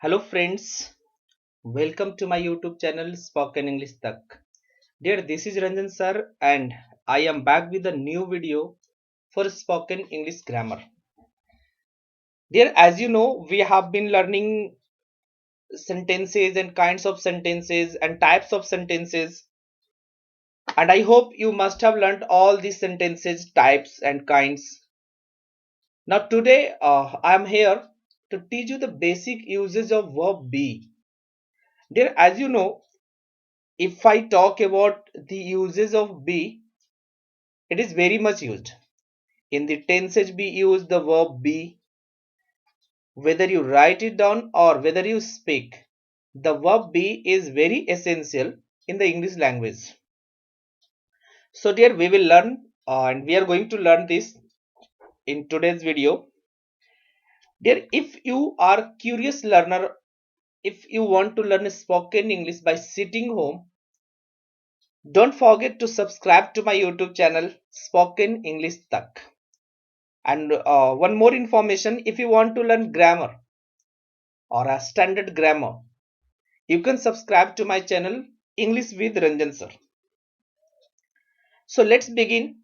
Hello friends, welcome to my YouTube channel Spoken English Tak. Dear, this is Ranjan sir and I am back with a new video for Spoken English Grammar. Dear, as you know, we have been learning sentences and kinds of sentences and types of sentences, and I hope you must have learned all these sentences, types and kinds. Now today I am here to teach you the basic uses of verb be. Dear, as you know, if I talk about the uses of be, it is very much used. In the tenses be use the verb be, whether you write it down or whether you speak. The verb be is very essential in the English language. So dear, we will learn and we are going to learn this in today's video. Dear, if you are curious learner, if you want to learn spoken English by sitting home, don't forget to subscribe to my YouTube channel Spoken English Tak. And one more information, if you want to learn grammar or a standard grammar, you can subscribe to my channel English with Ranjan sir. So let's begin.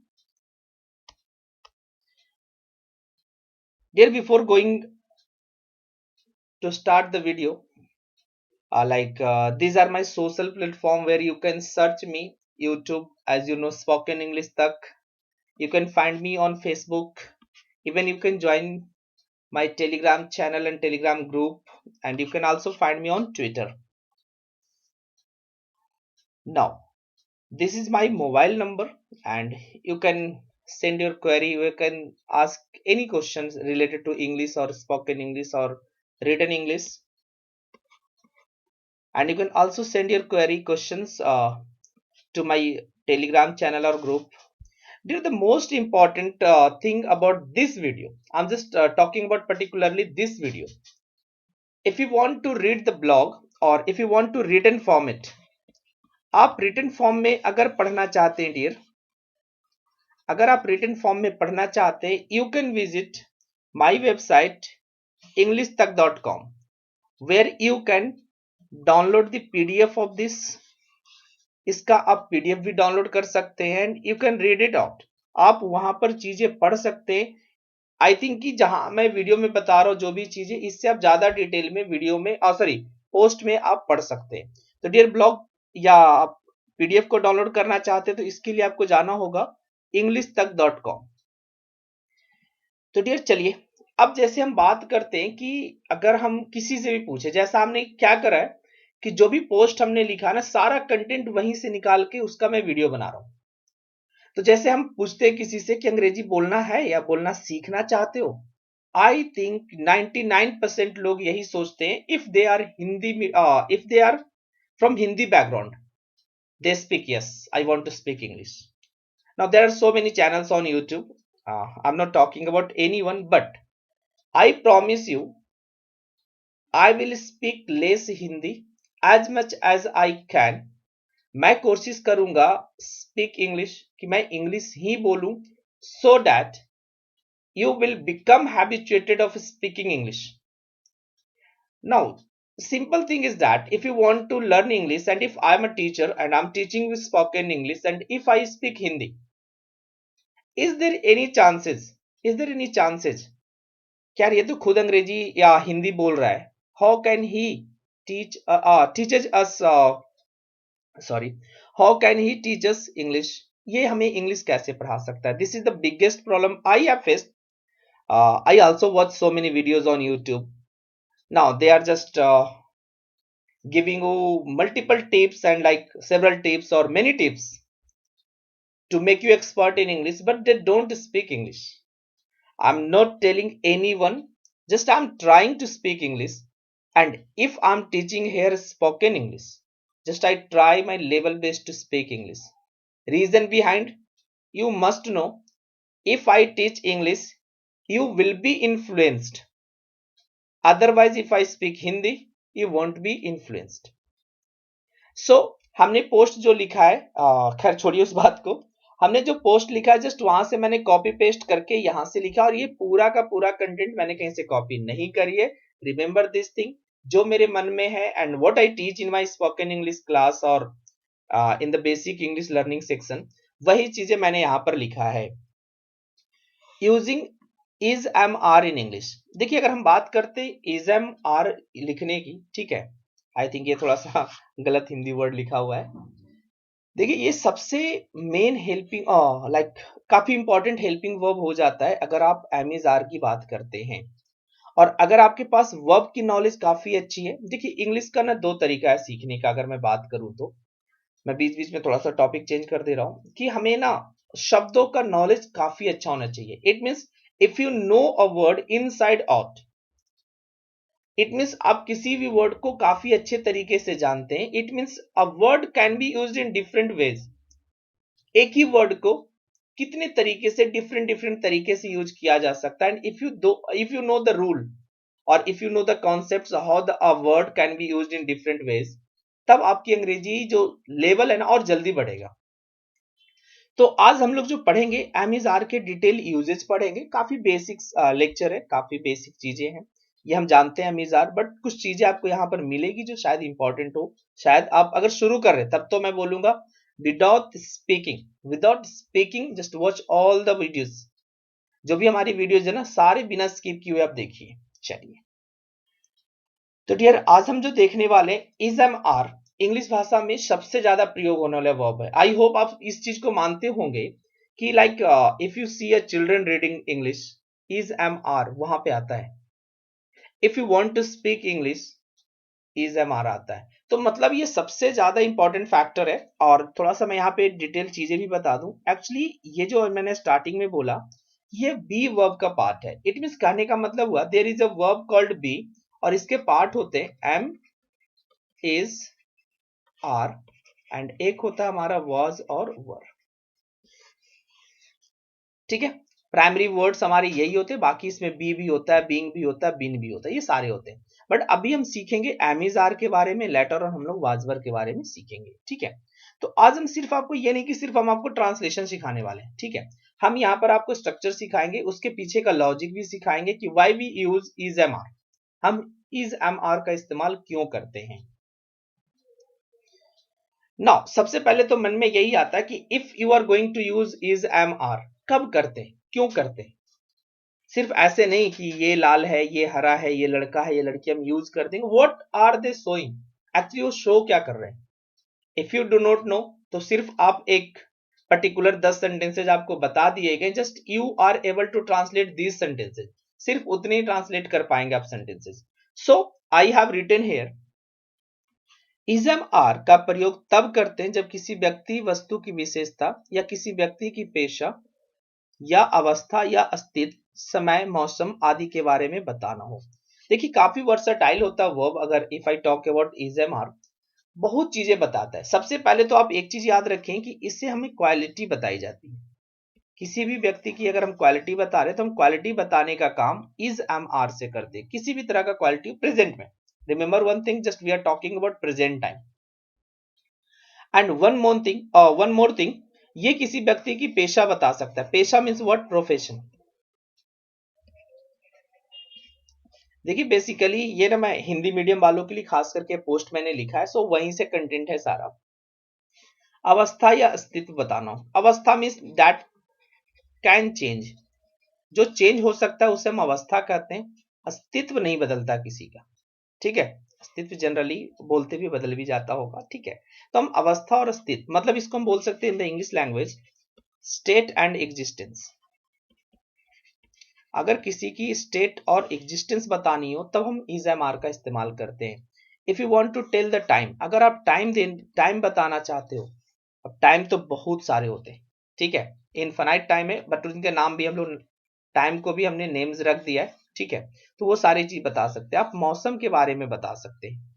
Dear, before going to start the video, these are my social platform where you can search me. YouTube, as you know, Spoken English Tak. You can find me on Facebook. Even you can join my Telegram channel and Telegram group, and you can also find me on Twitter. Now, this is my mobile number, and you can send your query. You can ask any questions related to English or spoken English or written English, and you can also send your query questions to my Telegram channel or group. Dear, the most important thing about this video, I'm just talking about particularly this video. If you want to read the blog or if you want to written format, आप written form में अगर पढ़ना चाहते हैं dear, अगर आप written form में पढ़ना चाहते हैं, you can visit my website englishtak.com where you can download the PDF of this. इसका आप पीडीएफ भी डाउनलोड कर सकते हैं and you can read it out. आप वहां पर चीजें पढ़ सकते हैं. आई थिंक कि जहां मैं वीडियो में बता रहा हूं जो भी चीजें, इससे आप ज्यादा डिटेल में वीडियो में सॉरी पोस्ट में आप पढ़ सकते हैं. तो डियर, ब्लॉग या आप पीडीएफ को डाउनलोड करना चाहते हैं तो इसके लिए आपको जाना होगा englishtak.com. तो डियर चलिए, अब जैसे हम बात करते हैं कि अगर हम किसी से भी पूछे, जैसा हमने क्या करा है कि जो भी पोस्ट हमने लिखा ना, सारा कंटेंट वहीं से निकाल के उसका मैं वीडियो बना रहा हूं. तो जैसे हम पूछते हैं किसी से कि अंग्रेजी बोलना है या बोलना सीखना चाहते हो, आई थिंक 99% लोग यही सोचते हैं. If they are Hindi, if they are from Hindi background, they speak yes, I want to speak English. Now there are so many channels on YouTube. I'm not talking about anyone, but I promise you I will speak less Hindi as much as I can. मैं कोशिश करूंगा speak English कि मैं English ही बोलूं, so that you will become habituated of speaking English. Now, simple thing is that if you want to learn English and if I'm a teacher and I'm teaching you spoken English and if I speak Hindi, is there any chances, is there any chances क्या ये तो खुद अंग्रेजी या हिंदी बोल रहा है, how can he teach teaches us sorry how can he teach us English, ये हमें इंग्लिश कैसे पढ़ा सकता है? This is the biggest problem I have faced. I also watch so many videos on YouTube. Now they are just giving you multiple tips and like several tips or many tips to make you expert in English, but they don't speak English. I'm not telling anyone, just I'm trying to speak English. And if I'm teaching here spoken English, just I try my level best to speak English. Reason behind, you must know, if I teach English, you will be influenced. Otherwise, if I speak Hindi, you won't be influenced. So, हमने post जो लिखा है, खैर छोड़िए उस बात को. हमने जो पोस्ट लिखा है जस्ट वहां से मैंने कॉपी पेस्ट करके यहां से लिखा, और ये पूरा का पूरा कंटेंट मैंने कहीं से कॉपी नहीं करी है. रिमेंबर दिस थिंग, जो मेरे मन में है and what I teach in my spoken English class और in the basic English learning section, वही चीजें मैंने यहाँ पर लिखा है। Using is am are in English. देखिए अगर हम बात करते इज एम आर लिखने की, ठीक है, आई थिंक ये थोड़ा सा गलत हिंदी वर्ड लिखा हुआ है। देखिए ये सबसे मेन हेल्पिंग लाइक काफी इंपॉर्टेंट हेल्पिंग वर्ब हो जाता है अगर आप एम इज आर की बात करते हैं। और अगर आपके पास वर्ब की नॉलेज काफी अच्छी है, देखिए इंग्लिश का ना दो तरीका है सीखने का। अगर मैं बात करूं तो मैं बीच बीच में थोड़ा सा टॉपिक चेंज कर दे रहा हूं कि हमें ना शब्दों का नॉलेज काफी अच्छा होना चाहिए। It means if you no a word inside out, it means आप किसी भी वर्ड को काफी अच्छे तरीके से जानते हैं। It means a word can be used in different veg. एक ही वर्ड को कितने तरीके से डिफरेंट डिफरेंट तरीके से यूज किया जा सकता है। And if you know the rule और if you know the concepts how the a word can be used in different ways, तब आपकी अंग्रेजी जो लेवल है ना और जल्दी बढ़ेगा। तो आज हम लोग जो पढ़ेंगे एम इज आर के डिटेल यूजेज पढ़ेंगे। काफी बेसिक लेक्चर है, काफी बेसिक चीजें हैं, ये हम जानते हैं एम इज आर, बट कुछ चीजें आपको यहाँ पर मिलेगी जो शायद इंपॉर्टेंट हो। शायद आप अगर शुरू कर रहे तब तो मैं बोलूंगा without speaking just watch all the videos. जो भी हमारी वीडियोज है ना सारे बिना स्किप किए हुए आप देखिए। चलिए तो डियर आज हम जो देखने वाले इज एम आर इंग्लिश भाषा में सबसे ज्यादा प्रयोग होने वाला वर्ब है। आई होप आप इस चीज को मानते होंगे कि like if you see a children reading English, is am are वहां पे आता है। If you want to speak English, is am are आता है। तो मतलब ये सबसे ज्यादा इंपॉर्टेंट फैक्टर है। और थोड़ा सा मैं यहाँ पे डिटेल चीजें भी बता दूं। एक्चुअली ये जो मैंने स्टार्टिंग में बोला ये बी वर्ब का पार्ट है। इट मीन्स कहने का मतलब हुआ there is a verb called be और इसके पार्ट होते हैं एम, इज, आर एंड एक होता है हमारा वॉज और वर। ठीक है, प्राइमरी वर्ड्स हमारे यही होते हैं, बाकी इसमें बी भी होता है, बीइंग भी होता है, बीन भी होता है, ये सारे होते हैं। बट अभी हम सीखेंगे एमिजार के बारे में लेटर और हम लोग वाजवर के बारे में सीखेंगे। ठीक है, तो आज हम सिर्फ आपको ये नहीं कि सिर्फ हम आपको ट्रांसलेशन सिखाने वाले हैं। ठीक है, हम यहाँ पर आपको स्ट्रक्चर सिखाएंगे, उसके पीछे का लॉजिक भी सिखाएंगे कि why we use is am are, हम इज एम आर का इस्तेमाल क्यों करते हैं। नाउ सबसे पहले तो मन में यही आता है कि if you are going to use is am are, कब करते हैं, क्यों करते हैं। सिर्फ ऐसे नहीं कि ये लाल है, ये हरा है, ये लड़का है, ये लड़की, हम यूज कर देंगे। What are they showing, actually वो शो क्या कर रहे हैं। If you do not know तो सिर्फ आप एक पर्टिकुलर 10 सेंटेंसेज आपको बता दिए गए, just you are able to translate these sentences, सिर्फ उतने ही ट्रांसलेट कर पाएंगे आप sentences. So I have written here is am are का प्रयोग तब करते हैं जब किसी व्यक्ति वस्तु की विशेषता या किसी व्यक्ति की पेशा या अवस्था या अस्तित्व, समय, मौसम आदि के बारे में बताना हो। देखिए काफी वर्सटाइल होता है वर्ब। अगर if I talk about is am are बहुत चीजें बताता है। सबसे पहले तो आप एक चीज याद रखें कि इससे हमें क्वालिटी बताई जाती है। किसी भी व्यक्ति की अगर हम क्वालिटी बता रहे तो हम क्वालिटी बताने का काम इज एम आर से करते हैं। किसी भी तरह का क्वालिटी प्रेजेंट में, remember one thing, just we are talking about present time. And one more thing, ये किसी व्यक्ति की पेशा बता सकता है। पेशा मीन्स व्हाट, प्रोफेशन। देखिए बेसिकली ये ना मैं हिंदी मीडियम वालों के लिए खास करके पोस्ट मैंने लिखा है, सो वहीं से कंटेंट है सारा। अवस्था या अस्तित्व बताना हो, अवस्था मीन्स दैट कैन चेंज, जो चेंज हो सकता है उसे हम अवस्था कहते हैं। अस्तित्व नहीं बदलता किसी का। ठीक है, अस्तित्व जनरली बोलते भी बदल भी जाता होगा। ठीक है, तो हम अवस्था और अस्तित्व मतलब इसको हम बोल सकते हैं in the English language state and existence. अगर किसी की स्टेट और एग्जिस्टेंस बतानी हो तब हम इज एम आर का इस्तेमाल करते हैं। If you want to tell the time, अगर आप टाइम बताना चाहते हो, अब टाइम तो बहुत सारे होते हैं। ठीक है, इनफाइनाइट टाइम है, बट उनके नाम भी हम लोग, टाइम को भी हमने नेम्स रख दिया है। ठीक है, तो वो सारी चीज बता सकते हैं। आप मौसम के बारे में बता सकते हैं।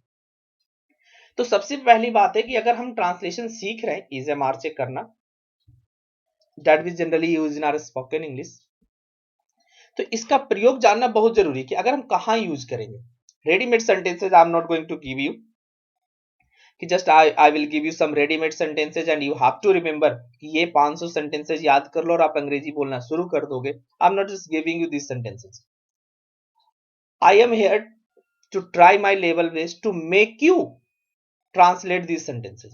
तो सबसे पहली बात है कि अगर हम ट्रांसलेशन सीख रहे हैं इज एम आर से करना, that we generally use in our spoken English, तो इसका प्रयोग जानना बहुत जरूरी है कि अगर हम कहाँ यूज करेंगे। Readymade sentences I am not going to give you कि just I will give you some readymade sentences and you have to remember कि ये 500 सेंटेंसेज याद कर लो और आप अंग्रेजी बोलना शुरू कर दोगे। आई am not just giving you this sentences. I am here to try my level best to make you translate these sentences,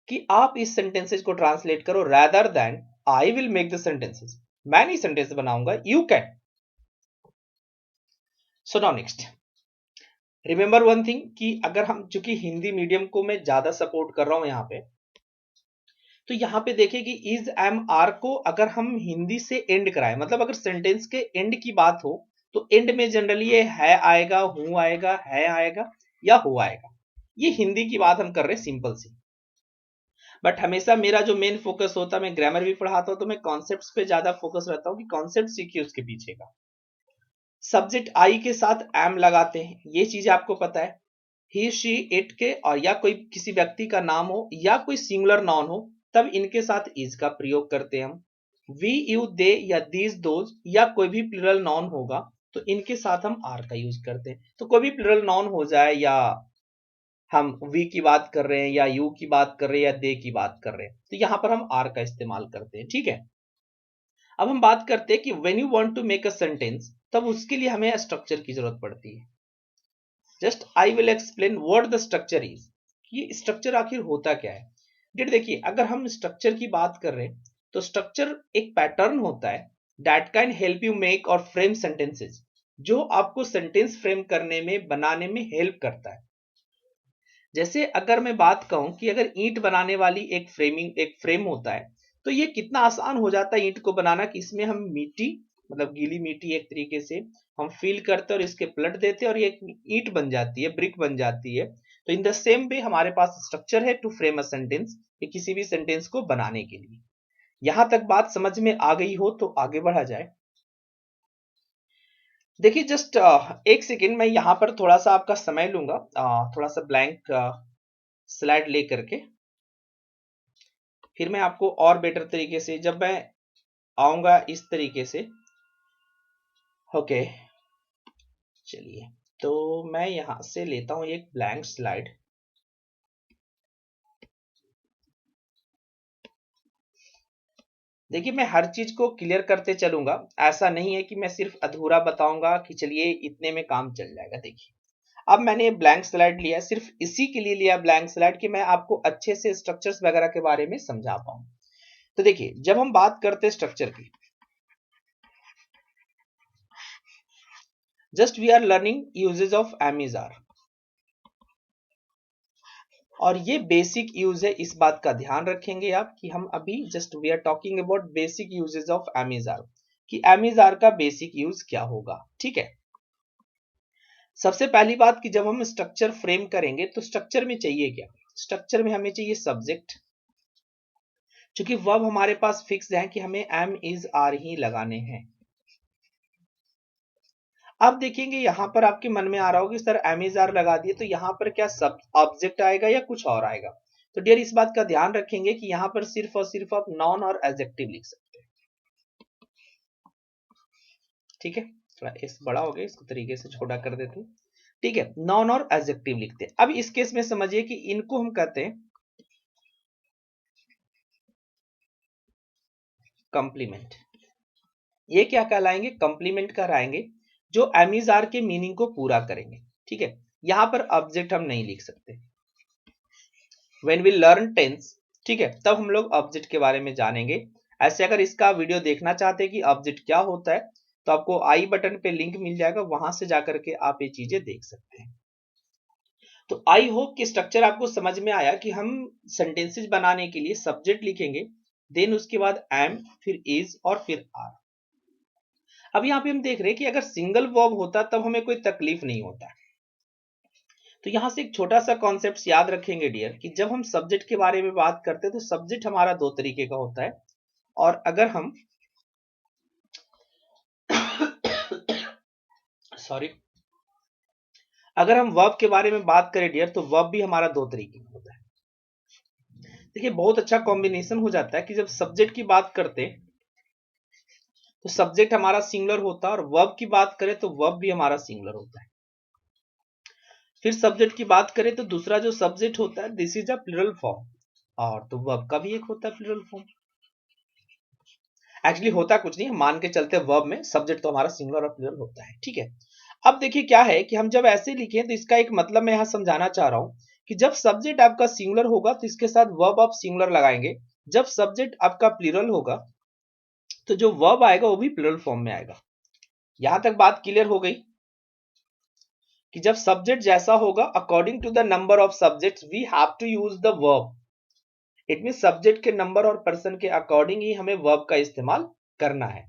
कि आप इस sentences को translate करो rather than I will make the sentences, मैं नहीं sentence बनाऊंगा, you can. So now next, remember one thing कि अगर हम, चूंकि हिंदी मीडियम को मैं ज्यादा सपोर्ट कर रहा हूं यहाँ पे, तो यहाँ पे देखिए कि इज एम आर को अगर हम हिंदी से एंड कराएं, मतलब अगर सेंटेंस के एंड की बात हो तो एंड में जनरली ये है आएगा, हूं आएगा, है आएगा या हो आएगा. ये हिंदी की बात हम कर रहे हैं सिंपल सी. बट हमेशा मेरा जो मेन फोकस होता है, मैं ग्रामर भी पढ़ाता हूं तो मैं कॉन्सेप्ट्स पे ज्यादा फोकस रहता हूं कि कॉन्सेप्ट सीखिए उसके पीछे का. सब्जेक्ट आई के साथ एम लगाते हैं, ये चीज आपको पता है. ही शी इट के और या कोई किसी व्यक्ति का नाम हो या कोई सिंगुलर नाउन हो, तब इनके साथ इज का प्रयोग करते हैं हम. वी यू दे या दीज दोज या कोई भी प्लूरल नाउन होगा तो इनके साथ हम आर का यूज करते हैं. तो कोई भी प्लूरल नाउन हो जाए, या हम वी की बात कर रहे हैं या यू की बात कर रहे हैं या दे की बात कर रहे हैं, तो यहां पर हम आर का इस्तेमाल करते हैं. ठीक है. अब हम बात करते हैं कि when you want to make a sentence, तब उसके लिए हमें स्ट्रक्चर की जरूरत पड़ती है. Just I will explain what the structure is. ये स्ट्रक्चर आखिर होता क्या है. डेट देखिए, अगर हम स्ट्रक्चर की बात कर रहे हैं तो स्ट्रक्चर एक पैटर्न होता है that can help you make और फ्रेम सेंटेंसेस, जो आपको सेंटेंस फ्रेम करने में, बनाने में हेल्प करता है. जैसे अगर मैं बात कहूं कि अगर ईंट बनाने वाली एक फ्रेम होता है, तो ये कितना आसान हो जाता है ईंट को बनाना, कि इसमें हम मिट्टी, मतलब गीली मिट्टी एक तरीके से हम फील करते हैं और इसके पलट देते हैं और ये ईंट बन जाती है, ब्रिक बन जाती है. तो इन द सेम वे हमारे पास स्ट्रक्चर है टू फ्रेम अ सेंटेंस, किसी भी सेंटेंस को बनाने के लिए. यहां तक बात समझ में आ गई हो तो आगे बढ़ा जाए. देखिए जस्ट एक सेकेंड, मैं यहां पर थोड़ा सा आपका समय लूंगा, थोड़ा सा ब्लैंक स्लाइड ले करके, फिर मैं आपको और बेटर तरीके से, जब मैं आऊंगा इस तरीके से. ओके, चलिए, तो मैं यहां से लेता हूं एक ब्लैंक स्लाइड. देखिए मैं हर चीज को क्लियर करते चलूंगा, ऐसा नहीं है कि मैं सिर्फ अधूरा बताऊंगा कि चलिए इतने में काम चल जाएगा. देखिए अब मैंने ये ब्लैंक स्लाइड लिया, सिर्फ इसी के लिए लिया ब्लैंक स्लाइड कि मैं आपको अच्छे से स्ट्रक्चर्स वगैरह के बारे में समझा पाऊं. तो देखिए जब हम बात करते हैं स्ट्रक्चर की, just we are learning uses of am is are, और ये बेसिक यूज है. इस बात का ध्यान रखेंगे आप कि हम अभी just we are talking about basic uses of am is are, कि एम इज आर का बेसिक यूज क्या होगा. ठीक है. सबसे पहली बात कि जब हम स्ट्रक्चर फ्रेम करेंगे तो स्ट्रक्चर में चाहिए क्या. स्ट्रक्चर में हमें चाहिए सब्जेक्ट, क्योंकि वर्ब हमारे पास फिक्स है कि हमें एम इज आर ही लगाने हैं. अब देखेंगे यहां पर आपके मन में आ रहा होगा कि सर एम इज आर लगा दिए तो यहां पर क्या सब ऑब्जेक्ट आएगा या कुछ और आएगा. तो डियर इस बात का ध्यान रखेंगे कि यहां पर सिर्फ और सिर्फ आप नॉन और एडजेक्टिव लिख सकते हैं. ठीक है, थोड़ा एस बड़ा हो गया, इसको तरीके से छोटा कर देते हैं. ठीक है, नॉन और एडजेक्टिव लिखते हैं. अब इस केस में समझिए कि इनको हम कहते हैं कंप्लीमेंट. ये क्या कहलाएंगे, कंप्लीमेंट कहलाएंगे, जो एम इज आर के मीनिंग को पूरा करेंगे. ठीक है, यहां पर ऑब्जेक्ट हम नहीं लिख सकते. व्हेन वी लर्न टेंस, ठीक है, तब हम लोग ऑब्जेक्ट के बारे में जानेंगे. ऐसे अगर इसका वीडियो देखना चाहते हैं कि ऑब्जेक्ट क्या होता है, तो आपको आई बटन पे लिंक मिल जाएगा, वहां से जाकर के आप ये चीजें देख सकते हैं. तो आई होप कि स्ट्रक्चर आपको समझ में आया कि हम सेंटेंसेस बनाने के लिए सब्जेक्ट लिखेंगे, देन उसके बाद एम, फिर इज और फिर आर. अब यहाँ पे हम देख रहे हैं कि अगर सिंगल वर्ब होता तब हमें कोई तकलीफ नहीं होता. तो यहां से एक छोटा सा कॉन्सेप्ट याद रखेंगे डियर, कि जब हम सब्जेक्ट के बारे में बात करते हैं तो सब्जेक्ट हमारा दो तरीके का होता है, और अगर हम सॉरी, अगर हम वर्ब के बारे में बात करें डियर, तो वर्ब भी हमारा दो तरीके का होता है. देखिए बहुत अच्छा कॉम्बिनेशन हो जाता है कि जब सब्जेक्ट की बात करते हैं तो सब्जेक्ट हमारा सिंगुलर होता है, और वर्ब की बात करें तो वर्ब भी हमारा सिंगुलर होता है. फिर सब्जेक्ट की बात करें तो दूसरा जो सब्जेक्ट होता है, this is a plural form, और तो वर्ब का भी एक होता है प्लूरल फॉर्म. एक्चुअली होता कुछ नहीं, मान के चलते वर्ब में सब्जेक्ट तो हमारा सिंगुलर और प्लूरल होता है. ठीक है. अब देखिए क्या है कि हम जब ऐसे लिखें तो इसका एक मतलब मैं यहां समझाना चाह रहा हूं कि जब सब्जेक्ट आपका सिंगुलर होगा तो इसके साथ वर्ब आप सिंगुलर लगाएंगे, जब सब्जेक्ट आपका प्लूरल होगा तो जो वर्ब आएगा वो भी प्लूरल फॉर्म में आएगा। यहां तक बात क्लियर हो गई कि जब सब्जेक्ट जैसा होगा according to the number of subjects we have to use the verb. It mean subject के नंबर और पर्सन के अकॉर्डिंग ही हमें वर्ब का इस्तेमाल करना है।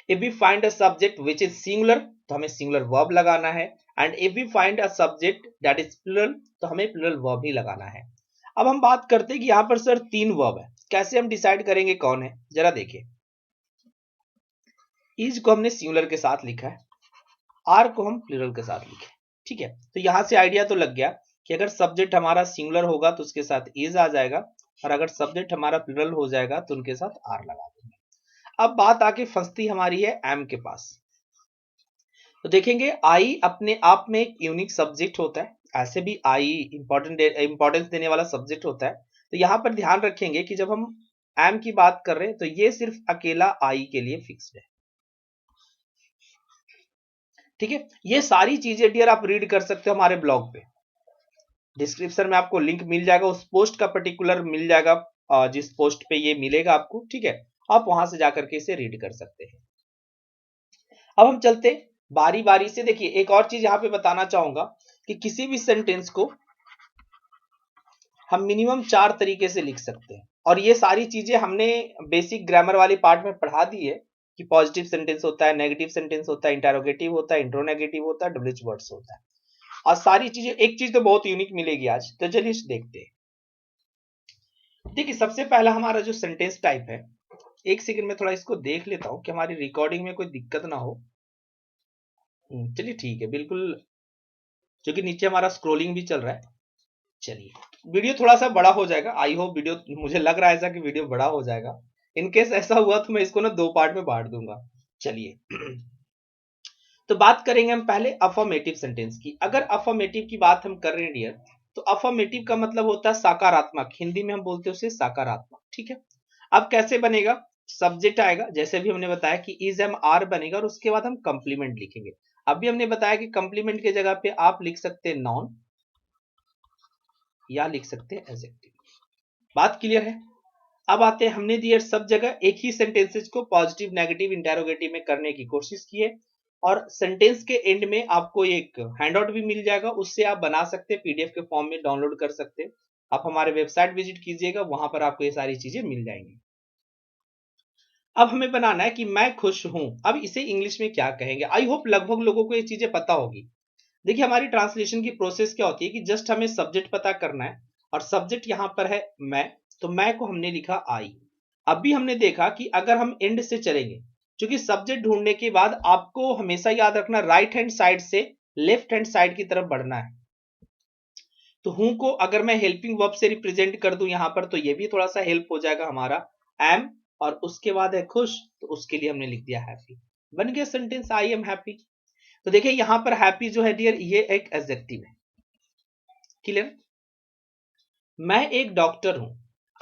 If we find a subject which is singular तो हमें सिंगुलर वर्ब लगाना है, and if we find a subject that is plural तो हमें प्लूरल वर्ब ही लगाना है। अब हम बात करते हैं कि यहां पर सर 3 वर्ब है, कैसे हम डिसाइड करेंगे कौन है, जरा देखिए। इज को हमने सिंगुलर के साथ लिखा है, आर को हम प्लूरल के साथ लिखे, ठीक है। तो यहां से आइडिया तो लग गया कि अगर सब्जेक्ट हमारा सिंगुलर होगा तो उसके साथ इज आ जाएगा, और अगर सब्जेक्ट हमारा प्लूरल हो जाएगा तो उनके साथ आर लगा देंगे। अब बात आके फंसती हमारी है एम के पास। तो देखेंगे आई अपने आप में एक यूनिक सब्जेक्ट होता है, ऐसे भी आई इंपॉर्टेंस देने वाला सब्जेक्ट होता है। तो यहां पर ध्यान रखेंगे कि जब हम एम की बात कर रहे हैं तो ये सिर्फ अकेला आई के लिए फिक्स्ड है, ठीक है। ये सारी चीजें डियर आप रीड कर सकते हो हमारे ब्लॉग पे, डिस्क्रिप्शन में आपको लिंक मिल जाएगा, उस पोस्ट का पर्टिकुलर मिल जाएगा, जिस पोस्ट पे ये मिलेगा आपको, ठीक है। आप वहां से जाकर के इसे रीड कर सकते हैं। अब हम चलते बारी बारी से। देखिए एक और चीज यहां पे बताना चाहूंगा कि किसी भी सेंटेंस को हम मिनिमम 4 तरीके से लिख सकते हैं, और ये सारी चीजें हमने बेसिक ग्रामर वाली पार्ट में पढ़ा दी है कि पॉजिटिव सेंटेंस होता है, नेगेटिव सेंटेंस होता है, इंटरोगेटिव होता है, इंट्रोनेगेटिव होता है, डब्ल्यूएच वर्ड्स होता है, और सारी चीजें। एक चीज तो बहुत यूनिक मिलेगी आज, तो चलिए देखते हैं। देखिए सबसे पहला हमारा जो सेंटेंस टाइप है, एक सेकंड में थोड़ा इसको देख लेता हूं कि हमारी रिकॉर्डिंग में कोई दिक्कत ना हो। चलिए ठीक है, बिल्कुल, क्योंकि नीचे हमारा स्क्रोलिंग भी चल रहा है। चलिए वीडियो थोड़ा सा बड़ा हो जाएगा, आई होप वीडियो, मुझे लग रहा है ऐसा कि वीडियो बड़ा हो जाएगा। इनकेस ऐसा हुआ तो मैं इसको ना 2 पार्ट में बांट दूंगा। चलिए तो बात करेंगे हम पहले अफर्मेटिव सेंटेंस की। अगर अफर्मेटिव की बात हम कर रहे हैं डियर, तो अफर्मेटिव का मतलब होता है सकारात्मक, हिंदी में हम बोलते हैं उसे सकारात्मक, ठीक है। अब कैसे बनेगा, सब्जेक्ट आएगा, जैसे भी हमने बताया कि इज एम आर बनेगा, और उसके बाद हम कंप्लीमेंट लिखेंगे। अभी हमने बताया कि कंप्लीमेंट के जगह पे आप लिख सकते हैं नॉन, या लिख सकते हैं एडजेक्टिव। बात क्लियर है। अब आते हैं, हमने दिए सब जगह एक ही सेंटेंसेस को पॉजिटिव नेगेटिव इंटेरोगेटिव में करने की कोशिश की है, और सेंटेंस के एंड में आपको एक हैंडआउट भी मिल जाएगा, उससे आप बना सकते हैं, पीडीएफ के फॉर्म में डाउनलोड कर सकते हैं। आप हमारे वेबसाइट विजिट कीजिएगा, वहां पर आपको ये सारी चीजें मिल जाएंगी। अब हमें बनाना है कि मैं खुश हूं, अब इसे इंग्लिश में क्या कहेंगे। आई होप लगभग लोगों को ये चीजें पता होगी। देखिए हमारी ट्रांसलेशन की प्रोसेस क्या होती है कि जस्ट हमें सब्जेक्ट पता करना है, और सब्जेक्ट यहां पर है मैं, तो मैं को हमने लिखा आई। अभी हमने देखा कि अगर हम एंड से चलेंगे, क्योंकि सब्जेक्ट ढूंढने के बाद आपको हमेशा याद रखना राइट हैंड साइड से लेफ्ट हैंड साइड की तरफ बढ़ना है। तो हूं को अगर मैं हेल्पिंग वर्ब से रिप्रेजेंट कर दूं यहां पर, तो ये भी थोड़ा सा हेल्प हो जाएगा हमारा, एम, और उसके बाद है खुश, तो उसके लिए हमने लिख दिया हैप्पी। बन गया सेंटेंस आई एम हैप्पी। तो देखिए यहां पर हैप्पी जो है डियर, ये एक एडजेक्टिव है, क्लियर। मैं एक डॉक्टर हूं,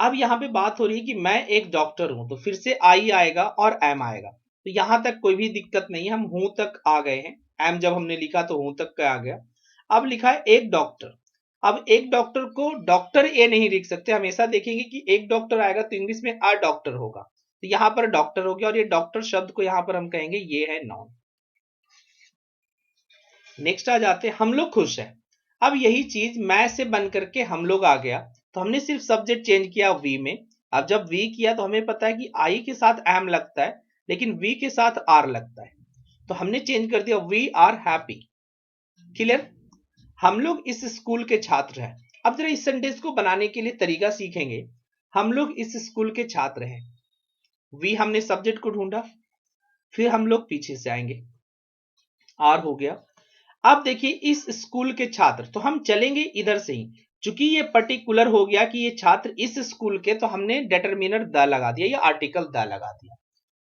अब यहां पे बात हो रही है कि मैं एक डॉक्टर हूं, तो फिर से आई आएगा और एम आएगा, तो यहां तक कोई भी दिक्कत नहीं है, हम हूं तक आ गए हैं। एम जब हमने लिखा तो हूं तक का आ गया। अब लिखा है एक डॉक्टर। अब एक डॉक्टर को डॉक्टर ए नहीं लिख सकते, हमेशा देखेंगे कि एक डॉक्टर आएगा तो इंग्लिश में अ डॉक्टर होगा, तो यहां पर डॉक्टर हो गया, और ये डॉक्टर शब्द को यहां पर हम कहेंगे ये है नाउन। नेक्स्ट आ जाते हैं, हम लोग खुश हैं। अब यही चीज मैं से बन करके हम लोग आ गया, तो हमने सिर्फ सब्जेक्ट चेंज किया वी में। अब जब वी किया तो हमें पता है कि आई के साथ एम लगता है, लेकिन वी के साथ आर लगता है, तो हमने चेंज कर दिया वी आर हैप्पी, क्लियर। हम लोग इस स्कूल के छात्र हैं। अब जरा इस सेंटेंस को बनाने के लिए तरीका सीखेंगे। हम लोग इस स्कूल के छात्र हैं, वी हमने सब्जेक्ट को ढूंढा, फिर हम लोग पीछे से आएंगे, आर हो गया। अब देखिए इस स्कूल के छात्र, तो हम चलेंगे इधर से ही, चूंकि ये पर्टिकुलर हो गया कि ये छात्र इस स्कूल के, तो हमने डिटरमिनर द लगा दिया या आर्टिकल द लगा दिया।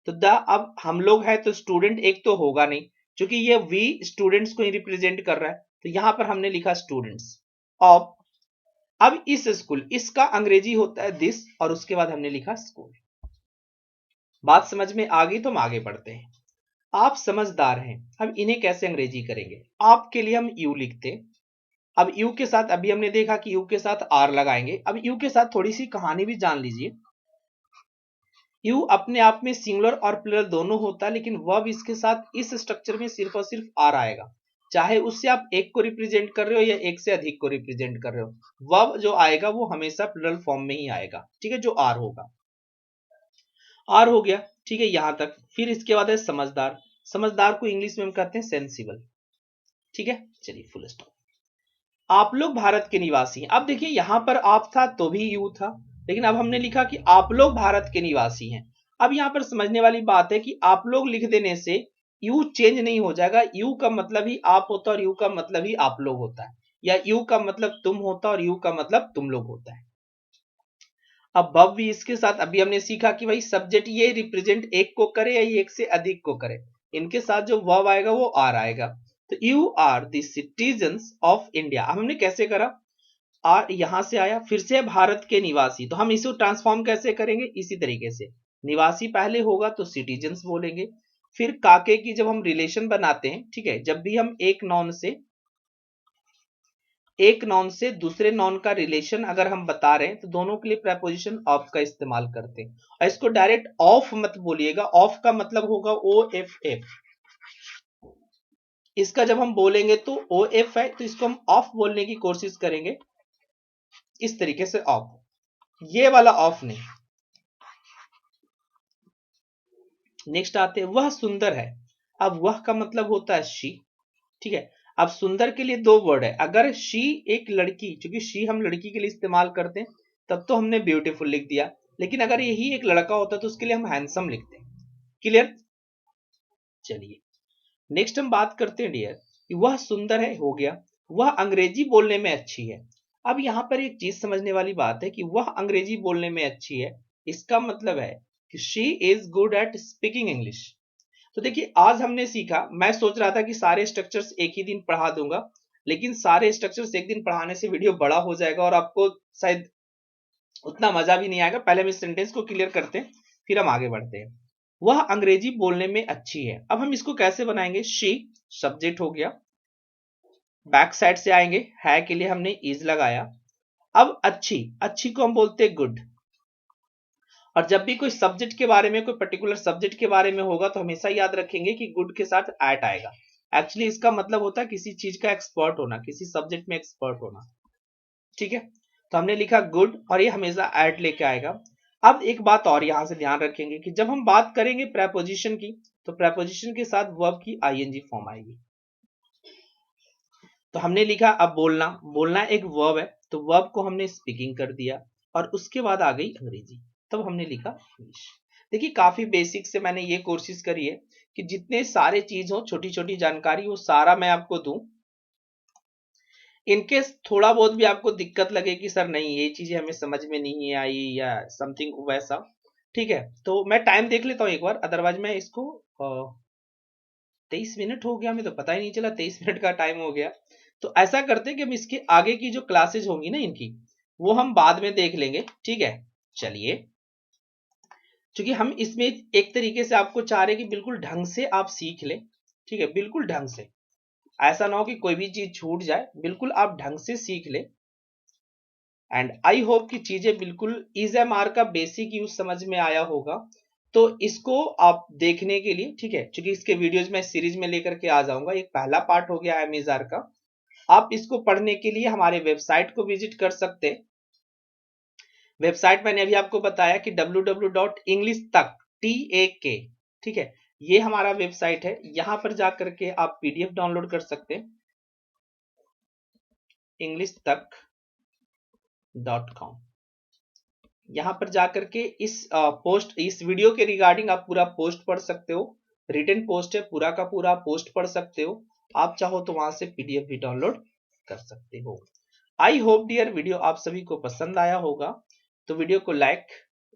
तो द, अब हम लोग है तो स्टूडेंट एक तो होगा नहीं, क्योंकि ये वी स्टूडेंट्स को ही रिप्रेजेंट कर रहा है, तो यहां पर हमने लिखा स्टूडेंट्स ऑफ। अब इस स्कूल, इसका अंग्रेजी होता है दिस, और उसके बाद हमने लिखा स्कूल। बात समझ में आ गई तो हम आगे बढ़ते हैं। आप समझदार हैं। हम इन्हें कैसे अंग्रेजी करेंगे? आपके लिए हम यू लिखते हैं। अब यू के साथ अभी हमने देखा कि यू के साथ आर लगाएंगे। अब यू के साथ थोड़ी सी कहानी भी जान लीजिए। यू अपने आप में सिंगुलर और प्लूरल दोनों होता है, लेकिन वर्ब इसके साथ इस स्ट्रक्चर में सिर्फ और सिर्फ आर आएगा। चाहे उससे आप एक को रिप्रेजेंट कर रहे हो या एक से अधिक को रिप्रेजेंट कर रहे हो, वर्ब जो आएगा वो हमेशा प्लूरल फॉर्म में ही आएगा। ठीक है, जो आर होगा। आर हो गया, ठीक है यहां तक। फिर इसके बाद है समझदार। समझदार को इंग्लिश में हम कहते हैं सेंसिबल। ठीक है, चलिए फुल स्टॉप। आप लोग भारत के निवासी हैं। अब देखिए यहां पर आप था तो भी यू था, लेकिन अब हमने लिखा कि आप लोग भारत के निवासी हैं। अब यहां पर समझने वाली बात है कि आप लोग लिख देने से यू चेंज नहीं हो जाएगा। यू का मतलब ही आप होता है और यू का मतलब ही आप लोग होता है, या यू का मतलब तुम होता है और यू का मतलब तुम लोग होता है। अब वर्ब भी इसके साथ अभी हमने सीखा कि भाई सब्जेक्ट ये रिप्रेजेंट एक को करे या ये एक से अधिक को करे। इनके साथ जो वर्ब आएगा वो आर आएगा। तो you are the citizens of India. अब हमने कैसे करा? आर यहां से आया, फिर से भारत के निवासी, तो हम इसे ट्रांसफॉर्म कैसे करेंगे? इसी तरीके से निवासी पहले होगा तो सिटीजन्स बोलेंगे। फिर काके की जब हम रिलेशन बनाते हैं, ठीक है, जब भी हम एक नॉन से दूसरे नॉन का रिलेशन अगर हम बता रहे हैं तो दोनों के लिए प्रेपोजिशन ऑफ का इस्तेमाल करते हैं। और इसको डायरेक्ट ऑफ मत बोलिएगा। ऑफ का मतलब होगा ओ एफ एफ। इसका जब हम बोलेंगे तो ओ एफ है, तो इसको हम ऑफ बोलने की कोशिश करेंगे इस तरीके से, ऑफ, ये वाला ऑफ नहीं। नेक्स्ट आते हैं, वह सुंदर है। अब वह का मतलब होता है शी। ठीक है, अब सुंदर के लिए दो वर्ड है। अगर शी एक लड़की, क्योंकि शी हम लड़की के लिए इस्तेमाल करते हैं, तब तो हमने ब्यूटीफुल लिख दिया। लेकिन अगर यही एक लड़का होता तो उसके लिए हम हैंडसम लिखते हैं। क्लियर? चलिए नेक्स्ट हम बात करते हैं डियर कि वह सुंदर है, हो गया। वह अंग्रेजी बोलने में अच्छी है। अब यहां पर एक चीज समझने वाली बात है कि वह अंग्रेजी बोलने में अच्छी है, इसका मतलब है कि she is good at speaking English. तो देखिए आज हमने सीखा, मैं सोच रहा था कि सारे स्ट्रक्चर्स एक ही दिन पढ़ा दूंगा, लेकिन सारे स्ट्रक्चर्स एक दिन पढ़ाने से वीडियो बड़ा हो जाएगा और आपको शायद उतना मजा भी नहीं आएगा। पहले हम इस सेंटेंस को क्लियर करते हैं, फिर हम आगे बढ़ते हैं। वह अंग्रेजी बोलने में अच्छी है। अब हम इसको कैसे बनाएंगे? शी सब्जेक्ट हो गया, बैक साइड से आएंगे, है के लिए हमने इज लगाया। अब अच्छी, अच्छी को हम बोलते हैं गुड। और जब भी कोई सब्जेक्ट के बारे में, कोई पर्टिकुलर सब्जेक्ट के बारे में होगा तो हमेशा याद रखेंगे कि गुड के साथ एट आएगा। एक्चुअली इसका मतलब होता है किसी चीज का एक्सपर्ट होना, किसी सब्जेक्ट में एक्सपर्ट होना। ठीक है, तो हमने लिखा गुड और ये हमेशा एट लेके आएगा। अब एक बात और यहां से ध्यान रखेंगे कि जब हम बात करेंगे प्रेपोजिशन की, तो प्रेपोजिशन के साथ वर्ब की आईएनजी फॉर्म आएगी। तो हमने लिखा अब बोलना, बोलना एक वर्ब है, तो वर्ब को हमने स्पीकिंग कर दिया और उसके बाद आ गई अंग्रेजी, तब हमने लिखा इंग्लिश। देखिए काफी बेसिक से मैंने ये कोशिश करी है कि जितने सारे चीज हो, छोटी छोटी जानकारी, वो सारा मैं आपको दूं। इनकेस थोड़ा बहुत भी आपको दिक्कत लगे कि सर नहीं ये चीजें हमें समझ में नहीं आई या समथिंग वैसा, ठीक है, तो मैं टाइम देख लेता हूँ एक बार, अदरवाइज मैं इसको 23 मिनट हो गया, हमें तो पता ही नहीं चला 23 मिनट का टाइम हो गया। तो ऐसा करते हैं कि हम इसके आगे की जो क्लासेज होंगी ना इनकी, वो हम बाद में देख लेंगे। ठीक है, चलिए, क्योंकि हम इसमें एक तरीके से आपको चाह रहे हैं कि बिल्कुल ढंग से आप सीख लें। ठीक है, बिल्कुल ढंग से, ऐसा ना हो कि कोई भी चीज छूट जाए, बिल्कुल आप ढंग से सीख ले। एंड आई होप कि चीजें बिल्कुल EasyMR का बेसिक यूज समझ में आया होगा। तो इसको आप देखने के लिए, ठीक है, क्योंकि इसके वीडियोज मैं सीरीज में लेकर के आ जाऊंगा, एक पहला पार्ट हो गया एमिजार का। आप इसको पढ़ने के लिए हमारे वेबसाइट को विजिट कर सकते हैं। वेबसाइट मैंने अभी आपको बताया कि www.englishtak, TAK, ठीक है, ये हमारा वेबसाइट है। यहां पर जाकर के आप PDF डाउनलोड कर सकते हैं, englishtak.com। यहां पर जाकर के इस वीडियो के रिगार्डिंग आप पूरा पोस्ट पढ़ सकते हो। रिटन पोस्ट है, पूरा का पूरा पोस्ट पढ़ सकते हो। आप चाहो तो वहां से PDF भी डाउनलोड कर सकते हो। आई होप डियर वीडियो आप सभी को पसंद आया होगा। तो वीडियो को लाइक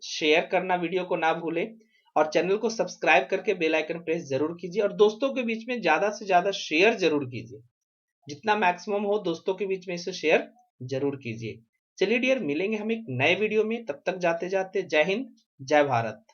शेयर करना वीडियो को ना भूलें, और चैनल को सब्सक्राइब करके बेल आइकन प्रेस जरूर कीजिए, और दोस्तों के बीच में ज्यादा से ज्यादा शेयर जरूर कीजिए। जितना मैक्सिमम हो दोस्तों के बीच में इसे शेयर जरूर कीजिए। चलिए डियर, मिलेंगे हम एक नए वीडियो में, तब तक जाते जाते जय हिंद, जय भारत।